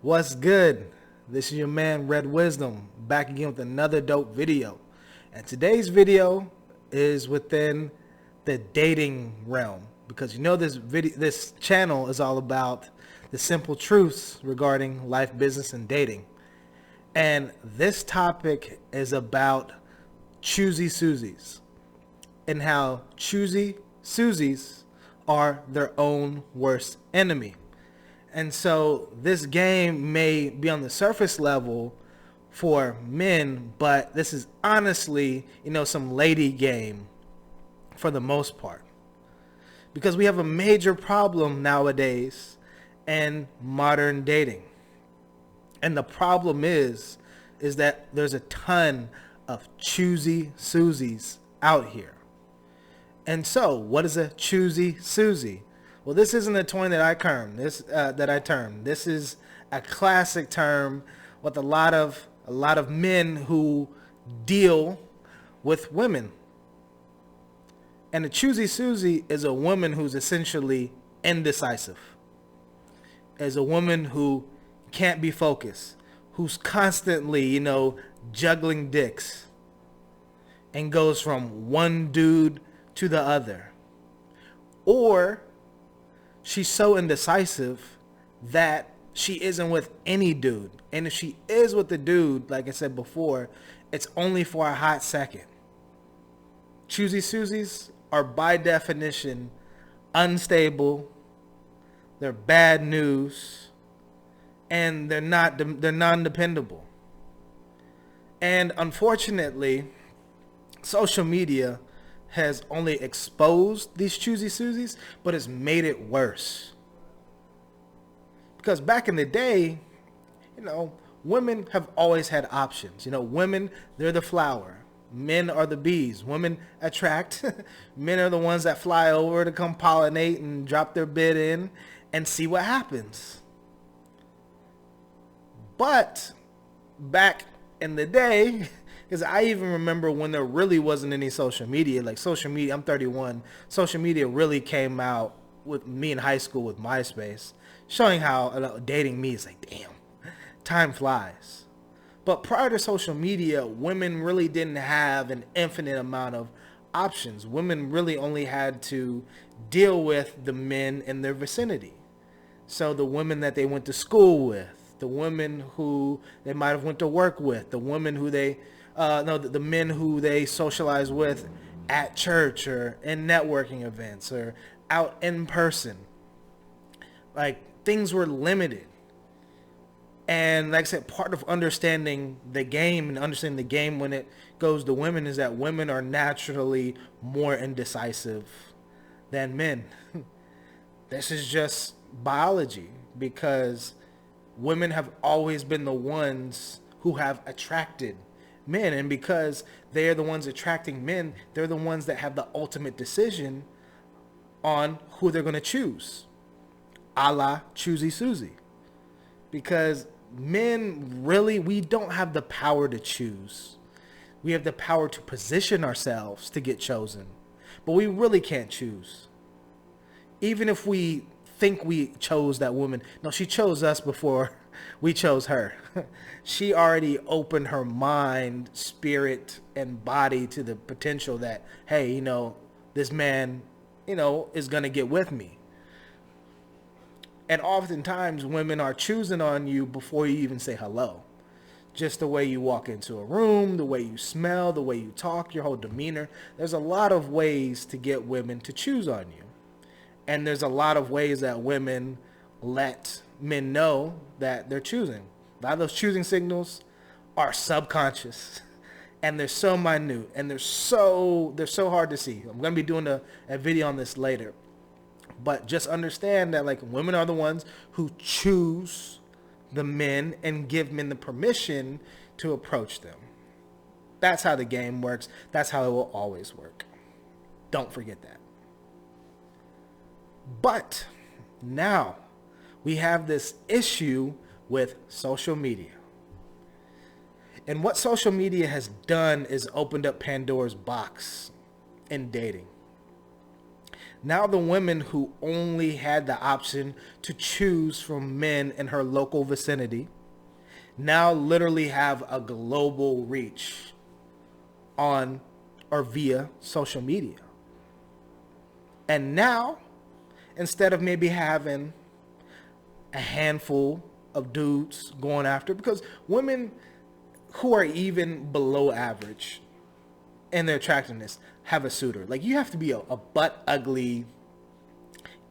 What's good? This is your man Red Wisdom back again with another dope video. And today's video is within the dating realm because this channel is all about the simple truths regarding life, business, and dating. And this topic is about choosy Susies and how choosy Susies are their own worst enemy. And so this game may be on the surface level for men, but this is honestly, some lady game for the most part. Because we have a major problem nowadays in modern dating. And the problem is that there's a ton of choosy Susies out here. And so, what is a choosy Susie? Well, this isn't a term that I termed. This is a classic term with a lot of men who deal with women. And a choosy Susie is a woman who's essentially indecisive. Is a woman who can't be focused, who's constantly, juggling dicks and goes from one dude to the other. Or she's so indecisive that she isn't with any dude. And if she is with the dude, like I said before, it's only for a hot second. Choosy Susies are by definition unstable. They're bad news, and they're non-dependable. And unfortunately, social media has only exposed these choosy Susies, but it's made it worse. Because back in the day, women have always had options. Women, they're the flower. Men are the bees. Women attract. Men are the ones that fly over to come pollinate and drop their bid in and see what happens. But back in the day, because I even remember when there really wasn't any social media. Like social media, I'm 31. Social media really came out with me in high school with MySpace, showing how dating me is like, damn, time flies. But prior to social media, women really didn't have an infinite amount of options. Women really only had to deal with the men in their vicinity. So the women that they went to school with, the women who they might have went to work with, the women who they no, the men who they socialize with at church or in networking events or out in person. Like, things were limited. And like I said, part of understanding the game and understanding the game when it goes to women is that women are naturally more indecisive than men. This is just biology because women have always been the ones who have attracted men, and because they're the ones attracting men, they're the ones that have the ultimate decision on who they're going to choose, a la choosy Susie. Because men, really, we don't have the power to choose. We have the power to position ourselves to get chosen, but we really can't choose. Even if we think we chose that woman, no, she chose us before we chose her. She already opened her mind, spirit, and body to the potential that, hey, this man, is going to get with me. And oftentimes women are choosing on you before you even say hello. Just the way you walk into a room, the way you smell, the way you talk, your whole demeanor. There's a lot of ways to get women to choose on you. And there's a lot of ways that women let men know that they're choosing. A lot of those choosing signals are subconscious. And they're so minute and they're so hard to see. I'm going to be doing a video on this later. But just understand that, like, women are the ones who choose the men and give men the permission to approach them. That's how the game works. That's how it will always work. Don't forget that. But now we have this issue with social media. And what social media has done is opened up Pandora's box in dating. Now the women who only had the option to choose from men in her local vicinity now literally have a global reach on or via social media. And now, instead of maybe having a handful of dudes going after, because women who are even below average in their attractiveness have a suitor. Like, you have to be a butt ugly,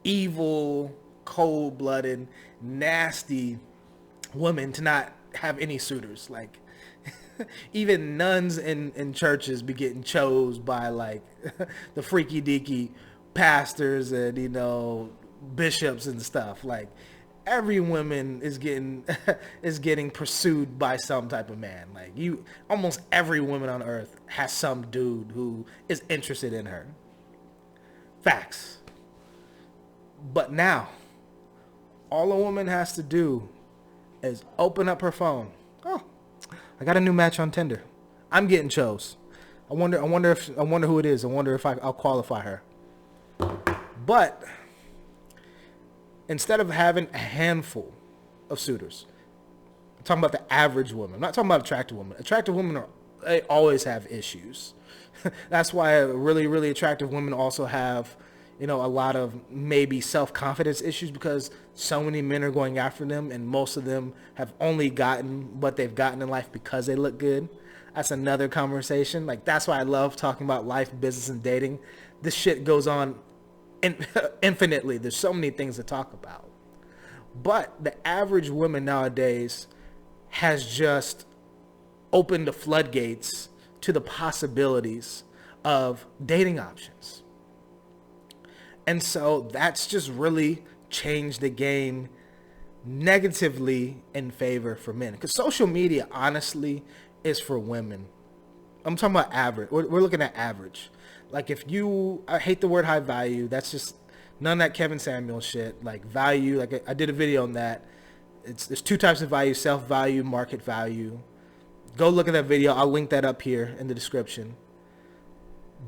evil, cold-blooded, nasty woman to not have any suitors. Like, even nuns in churches be getting chose by like the freaky deaky pastors and, you know, bishops and stuff. Like, every woman is getting is getting pursued by some type of man. Like, almost every woman on earth has some dude who is interested in her. Facts. But now, all a woman has to do is open up her phone. Oh, I got a new match on Tinder. I'm getting chose. I wonder who it is. I wonder if I'll qualify her. But instead of having a handful of suitors, I'm talking about the average woman. I'm not talking about attractive women. Attractive women they always have issues. That's why really, really attractive women also have, you know, a lot of maybe self-confidence issues, because so many men are going after them, and most of them have only gotten what they've gotten in life because they look good. That's another conversation. Like, that's why I love talking about life, business, and dating. This shit goes on infinitely. There's so many things to talk about. But the average woman nowadays has just opened the floodgates to the possibilities of dating options. And so that's just really changed the game negatively in favor for men. Because social media, honestly, is for women. I'm talking about average. We're looking at average. Like, I hate the word high value. That's just none of that Kevin Samuel shit. Like, value, like I did a video on that. There's two types of value: self-value, market value. Go look at that video. I'll link that up here in the description.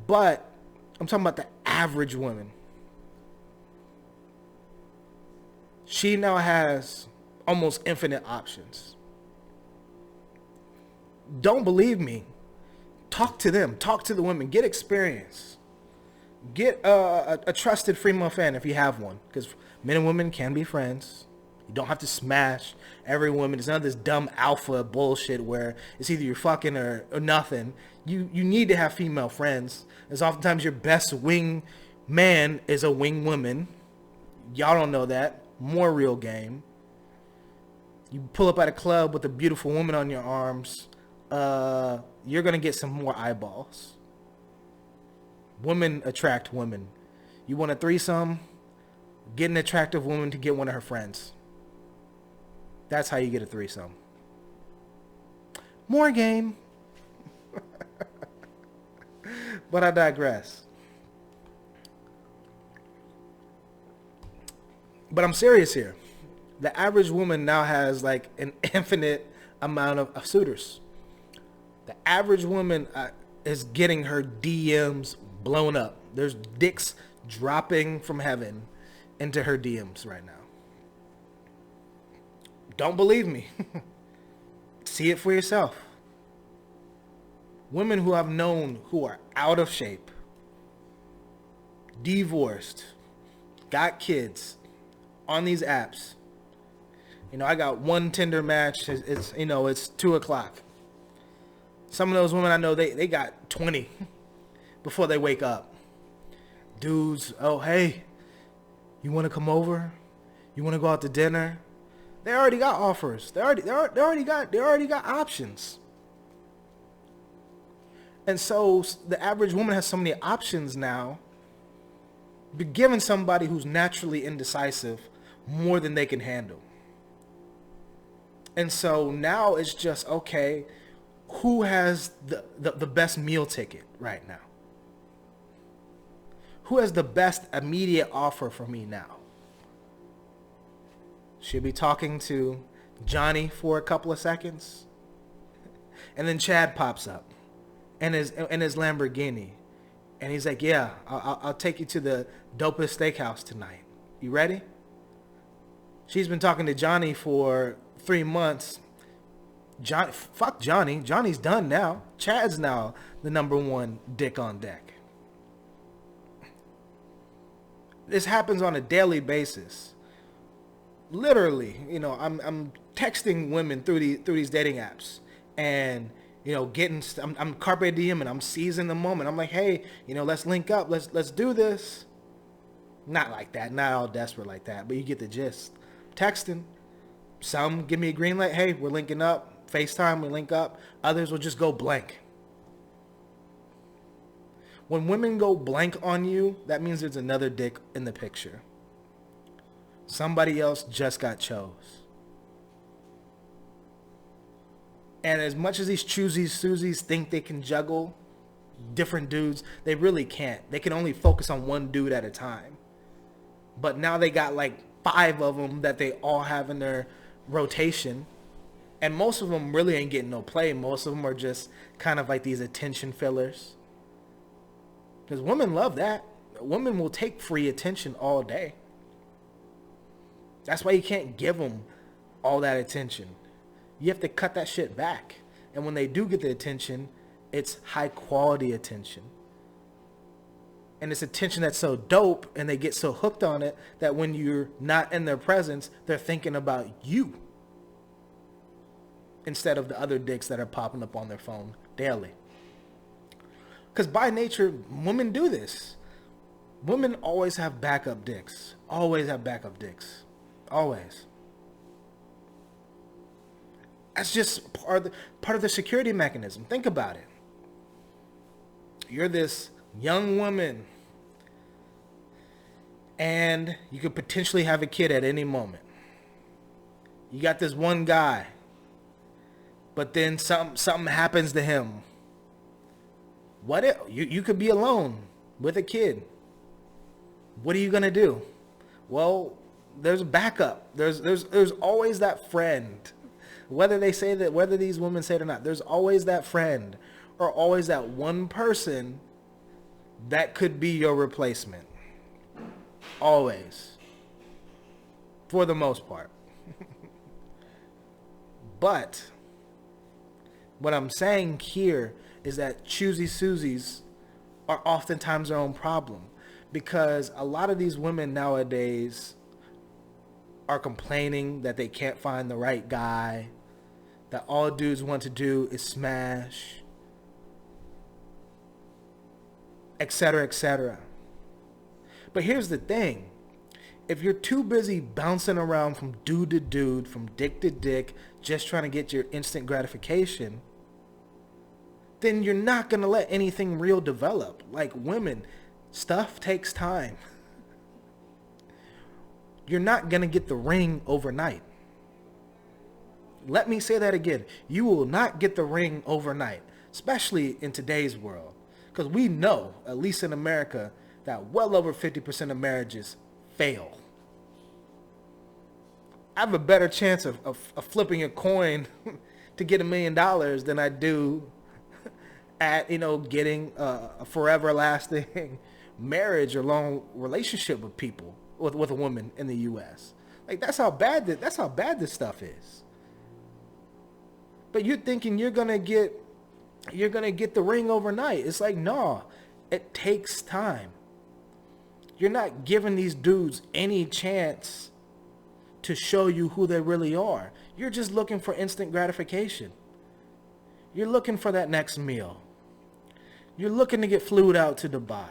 But I'm talking about the average woman. She now has almost infinite options. Don't believe me? Talk to them. Talk to the women. Get experience. Get a trusted female fan if you have one. Because men and women can be friends. You don't have to smash every woman. It's none of this dumb alpha bullshit where it's either you're fucking or nothing. You need to have female friends. As oftentimes your best wing man is a wing woman. Y'all don't know that. More real game. You pull up at a club with a beautiful woman on your arms, you're going to get some more eyeballs. Women attract women. You want a threesome? Get an attractive woman to get one of her friends. That's how you get a threesome. More game. But I digress. But I'm serious here. The average woman now has like an infinite amount of suitors. The average woman is getting her DMs blown up. There's dicks dropping from heaven into her DMs right now. Don't believe me. See it for yourself. Women who I've known who are out of shape, divorced, got kids, on these apps. You know, I got one Tinder match. It's 2:00. Some of those women I know, they got 20 before they wake up. Dudes, oh hey, you want to come over? You want to go out to dinner? They already got offers. They already got options. And so the average woman has so many options now. Be giving somebody who's naturally indecisive more than they can handle. And so now it's just, okay, who has the best meal ticket right now? Who has the best immediate offer for me now? She'll be talking to Johnny for a couple of seconds, and then Chad pops up in his Lamborghini, and he's like, yeah, I'll take you to the dopest steakhouse tonight. You ready? She's been talking to Johnny for 3 months. Fuck Johnny. Johnny's done now. Chad's now the number one dick on deck. This happens on a daily basis. Literally, I'm texting women through these dating apps, and I'm carpe diem, and I'm seizing the moment. I'm like, hey, let's link up. Let's do this. Not like that. Not all desperate like that, but you get the gist. Texting. Some give me a green light. Hey, we're linking up. FaceTime, we link up. Others will just go blank. When women go blank on you, that means there's another dick in the picture. Somebody else just got chose. And as much as these choosies, Susies think they can juggle different dudes, they really can't. They can only focus on one dude at a time. But now they got like 5 of them that they all have in their rotation. And most of them really ain't getting no play. Most of them are just kind of like these attention fillers. Because women love that. Women will take free attention all day. That's why you can't give them all that attention. You have to cut that shit back. And when they do get the attention, it's high quality attention. And it's attention that's so dope, and they get so hooked on it that when you're not in their presence, they're thinking about you instead of the other dicks that are popping up on their phone daily. Because by nature, women do this. Women always have backup dicks. Always have backup dicks. Always. That's just part of the security mechanism. Think about it. You're this young woman, and you could potentially have a kid at any moment. You got this one guy, but then something happens to him. What if you could be alone with a kid? What are you gonna do? Well, there's backup. There's always that friend. Whether these women say it or not, there's always that friend, or always that one person that could be your replacement. Always. For the most part. But what I'm saying here is that choosy Susies are oftentimes their own problem, because a lot of these women nowadays are complaining that they can't find the right guy, that all dudes want to do is smash, etc., etc. But here's the thing. If you're too busy bouncing around from dude to dude, from dick to dick, just trying to get your instant gratification, then you're not going to let anything real develop. Like women, stuff takes time. You're not going to get the ring overnight. Let me say that again. You will not get the ring overnight, especially in today's world. Because we know, at least in America, that well over 50% of marriages fail. I have a better chance of flipping a coin to get $1 million than I do at, getting a forever lasting marriage or long relationship with people, with a woman in the U.S. Like, that's how bad this stuff is. But you're thinking you're gonna get the ring overnight. It's like, no, it takes time. You're not giving these dudes any chance to show you who they really are. You're just looking for instant gratification. You're looking for that next meal. You're looking to get flued out to Dubai.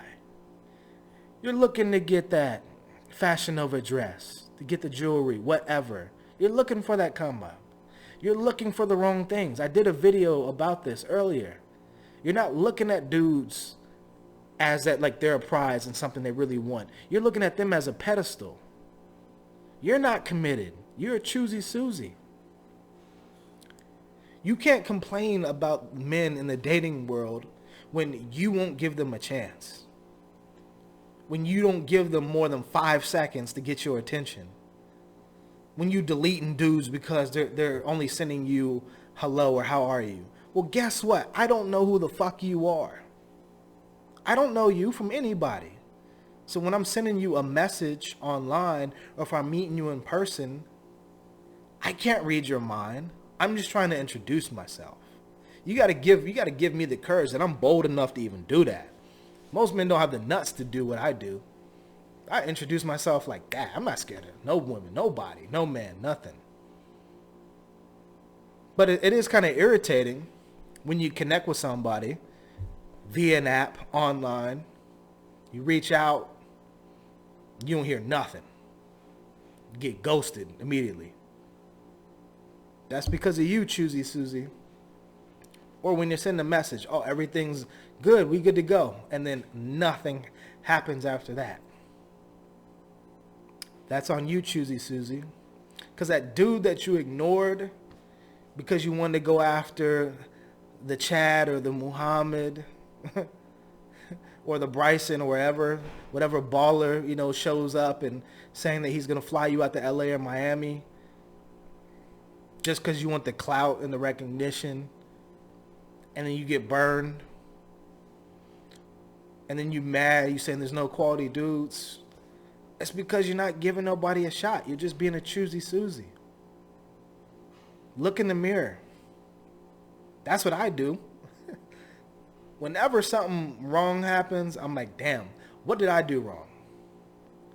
You're looking to get that Fashion Nova dress, to get the jewelry, whatever. You're looking for that come up. You're looking for the wrong things. I did a video about this earlier. You're not looking at dudes as that like they're a prize and something they really want. You're looking at them as a pedestal. You're not committed. You're a choosy Susie. You can't complain about men in the dating world when you won't give them a chance. When you don't give them more than 5 seconds to get your attention. When you deleting dudes because they're only sending you hello or how are you. Well, guess what? I don't know who the fuck you are. I don't know you from anybody. So when I'm sending you a message online, or if I'm meeting you in person, I can't read your mind. I'm just trying to introduce myself. You gotta give me the courage that I'm bold enough to even do that. Most men don't have the nuts to do what I do. I introduce myself like that. I'm not scared of no woman, nobody, no man, nothing. But it is kind of irritating when you connect with somebody via an app, online. You reach out, you don't hear nothing. You get ghosted immediately. That's because of you, Choosy Susie. Or when you send a message, oh, everything's good, we good to go. And then nothing happens after that. That's on you, Choosy Susie. Because that dude that you ignored because you wanted to go after the Chad or the Muhammad or the Bryson or whatever baller, shows up and saying that he's going to fly you out to LA or Miami just because you want the clout and the recognition, and then you get burned, and then you mad, you saying there's no quality dudes. It's because you're not giving nobody a shot. You're just being a Choosy Susie. Look in the mirror. That's what I do. Whenever something wrong happens, I'm like, damn, what did I do wrong?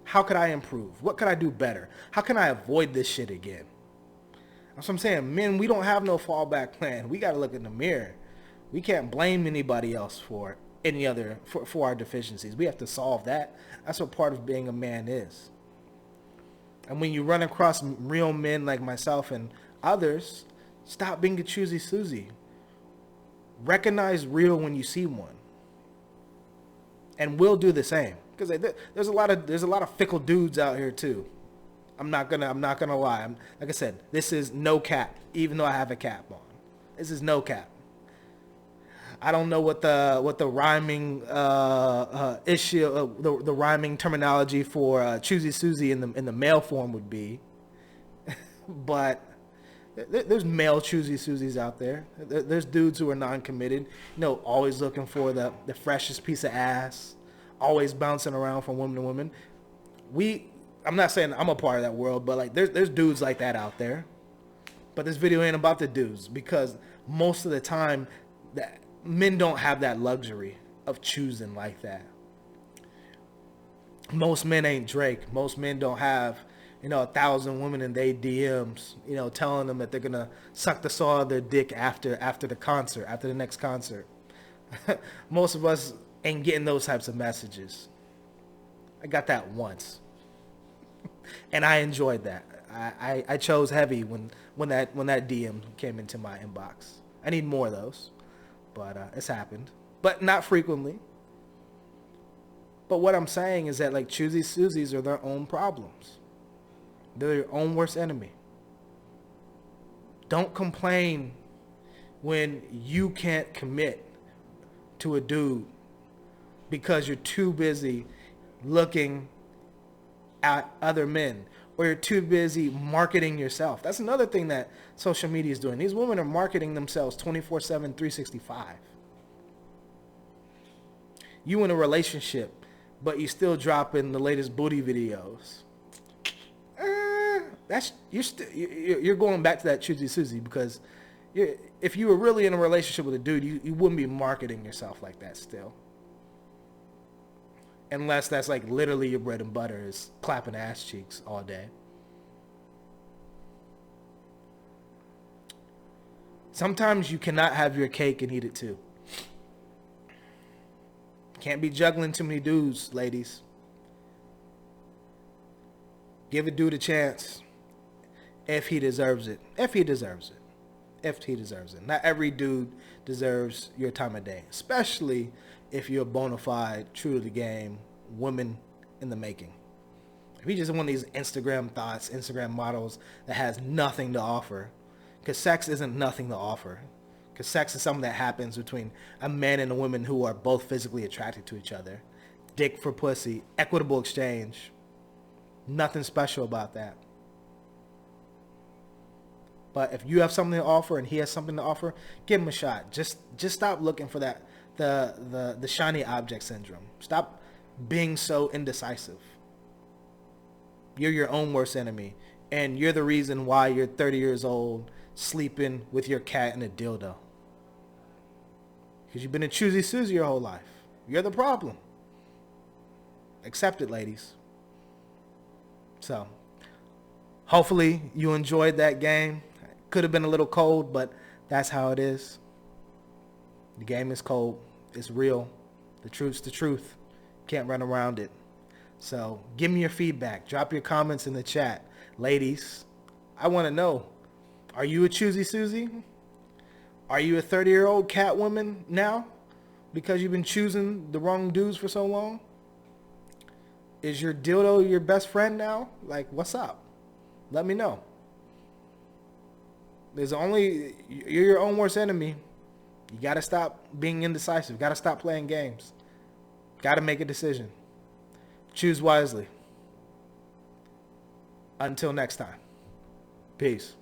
How could I improve? What could I do better? How can I avoid this shit again? That's what I'm saying. Men, we don't have no fallback plan. We got to look in the mirror. We can't blame anybody else for our deficiencies. We have to solve that. That's what part of being a man is. And when you run across real men like myself and others, stop being a Choosy Susie. Recognize real when you see one, and we'll do the same. Because there's a lot of fickle dudes out here too. I'm not gonna lie. Like I said, this is no cap. Even though I have a cap on, this is no cap. I don't know what the rhyming issue, the rhyming terminology for Choosy Susie in the male form would be, but there's male Choosy Susies out there. There's dudes who are non-committed, always looking for the freshest piece of ass, always bouncing around from woman to woman. I'm not saying I'm a part of that world, but like there's dudes like that out there. But this video ain't about the dudes, because most of the time that men don't have that luxury of choosing like that. Most men ain't Drake. Most men don't have 1,000 women in their DMs, telling them that they're gonna suck the saw of their dick after the next concert. Most of us ain't getting those types of messages. I got that once, and I enjoyed that. I chose heavy when that DM came into my inbox. I need more of those, but it's happened, but not frequently. But what I'm saying is that like Choosy Susies are their own problems. They're your own worst enemy. Don't complain when you can't commit to a dude because you're too busy looking at other men, or you're too busy marketing yourself. That's another thing that social media is doing. These women are marketing themselves 24/7, 365. You in a relationship, but you still dropping the latest booty videos. You're going back to that Choosy Susie, because if you were really in a relationship with a dude, you wouldn't be marketing yourself like that still. Unless that's like literally your bread and butter is clapping ass cheeks all day. Sometimes you cannot have your cake and eat it too. Can't be juggling too many dudes, ladies. Give a dude a chance if he deserves it. If he deserves it. Not every dude deserves your time of day, especially if you're a bona fide, true to the game, woman in the making. If you just one of these Instagram thoughts, Instagram models that has nothing to offer, because sex isn't nothing to offer. Because sex is something that happens between a man and a woman who are both physically attracted to each other. Dick for pussy, equitable exchange. Nothing special about that. But if you have something to offer and he has something to offer, give him a shot. Just stop looking for that the shiny object syndrome. Stop being so indecisive. You're your own worst enemy. And you're the reason why you're 30 years old sleeping with your cat in a dildo. Because you've been a choosy Susie your whole life. You're the problem. Accept it, ladies. So, hopefully you enjoyed that game. Could have been a little cold, but that's how it is. The game is cold. It's real. The truth's the truth. Can't run around it. So give me your feedback. Drop your comments in the chat. Ladies, I want to know, are you a choosy Susie? Are you a 30-year-old cat woman now because you've been choosing the wrong dudes for so long? Is your dildo your best friend now? Like, what's up? Let me know. You're your own worst enemy. You got to stop being indecisive. Got to stop playing games. Got to make a decision. Choose wisely. Until next time. Peace.